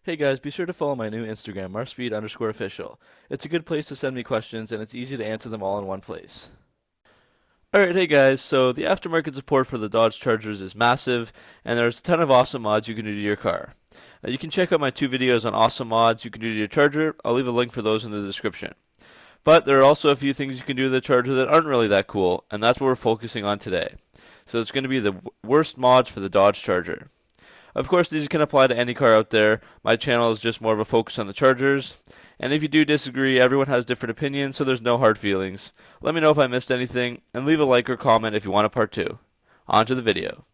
Hey guys, be sure to follow my new Instagram, Marspeed_official. It's a good place to send me questions and it's easy to answer them all in one place. Alright, hey guys, so the aftermarket support for the Dodge Chargers is massive, and there's a ton of awesome mods you can do to your car. You can check out my two videos on awesome mods you can do to your Charger. I'll leave a link for those in the description. But there are also a few things you can do to the Charger that aren't really that cool, and that's what we're focusing on today. So it's going to be the worst mods for the Dodge Charger. Of course, these can apply to any car out there. My channel is just more of a focus on the Chargers. And if you do disagree, everyone has different opinions, so there's no hard feelings. Let me know if I missed anything, and leave a like or comment if you want a part 2. On to the video.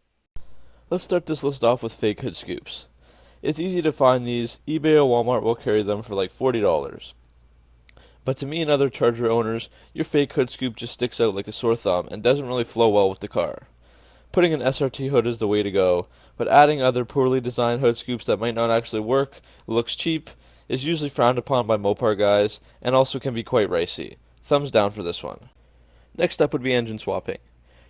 Let's start this list off with fake hood scoops. It's easy to find these. eBay or Walmart will carry them for like $40. But to me and other Charger owners, your fake hood scoop just sticks out like a sore thumb and doesn't really flow well with the car. Putting an SRT hood is the way to go, but adding other poorly designed hood scoops that might not actually work, looks cheap, is usually frowned upon by Mopar guys, and also can be quite ricey. Thumbs down for this one. Next up would be engine swapping.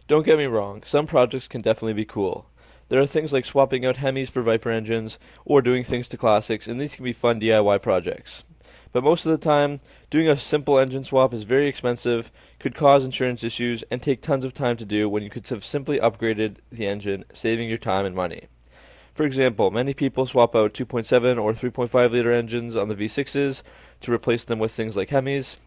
Don't get me wrong, some projects can definitely be cool. There are things like swapping out Hemis for Viper engines, or doing things to classics, and these can be fun DIY projects. But most of the time, doing a simple engine swap is very expensive, could cause insurance issues, and take tons of time to do when you could have simply upgraded the engine, saving your time and money. For example, many people swap out 2.7 or 3.5 liter engines on the V6s to replace them with things like Hemis,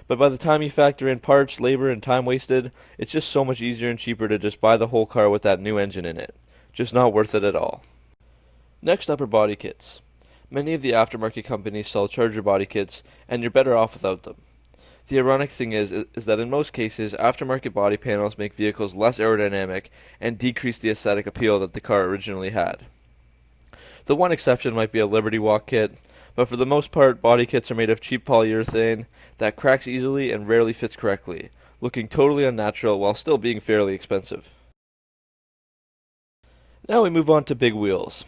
but by the time you factor in parts, labor, and time wasted, it's just so much easier and cheaper to just buy the whole car with that new engine in it. Just not worth it at all. Next up are body kits. Many of the aftermarket companies sell Charger body kits, and you're better off without them. The ironic thing is that in most cases, aftermarket body panels make vehicles less aerodynamic and decrease the aesthetic appeal that the car originally had. The one exception might be a Liberty Walk kit, but for the most part, body kits are made of cheap polyurethane that cracks easily and rarely fits correctly, looking totally unnatural while still being fairly expensive. Now we move on to big wheels.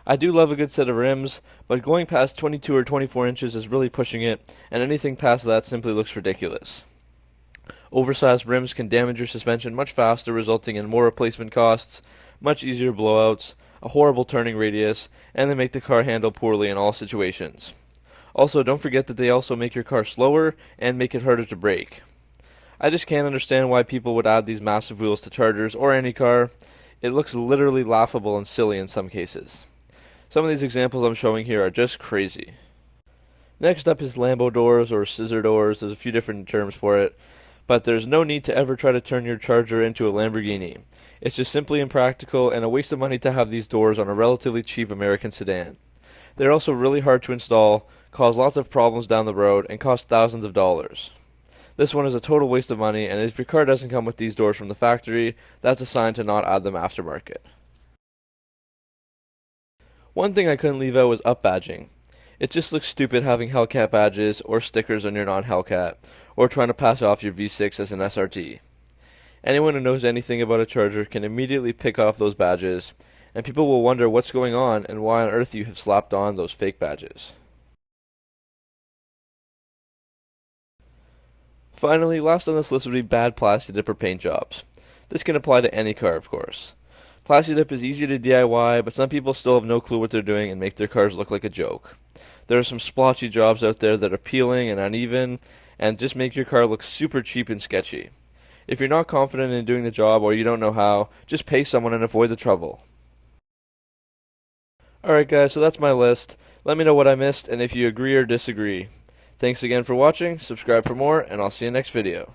I do love a good set of rims, but going past 22 or 24 inches is really pushing it, and anything past that simply looks ridiculous. Oversized rims can damage your suspension much faster, resulting in more replacement costs, much easier blowouts, a horrible turning radius, and they make the car handle poorly in all situations. Also, don't forget that they also make your car slower and make it harder to brake. I just can't understand why people would add these massive wheels to Chargers or any car. It looks literally laughable and silly in some cases. Some of these examples I'm showing here are just crazy. Next up is Lambo doors or scissor doors. There's a few different terms for it, but there's no need to ever try to turn your Charger into a Lamborghini. It's just simply impractical and a waste of money to have these doors on a relatively cheap American sedan. They're also really hard to install, cause lots of problems down the road, and cost thousands of dollars. This one is a total waste of money, and if your car doesn't come with these doors from the factory, that's a sign to not add them aftermarket. One thing I couldn't leave out was up badging. It just looks stupid having Hellcat badges or stickers on your non-Hellcat, or trying to pass off your V6 as an SRT. Anyone who knows anything about a Charger can immediately pick off those badges, and people will wonder what's going on and why on earth you have slapped on those fake badges. Finally, last on this list would be bad plastic dip or paint jobs. This can apply to any car, of course. Plastic dip is easy to DIY, but some people still have no clue what they're doing and make their cars look like a joke. There are some splotchy jobs out there that are peeling and uneven, and just make your car look super cheap and sketchy. If you're not confident in doing the job or you don't know how, just pay someone and avoid the trouble. Alright guys, so that's my list. Let me know what I missed and if you agree or disagree. Thanks again for watching, subscribe for more, and I'll see you next video.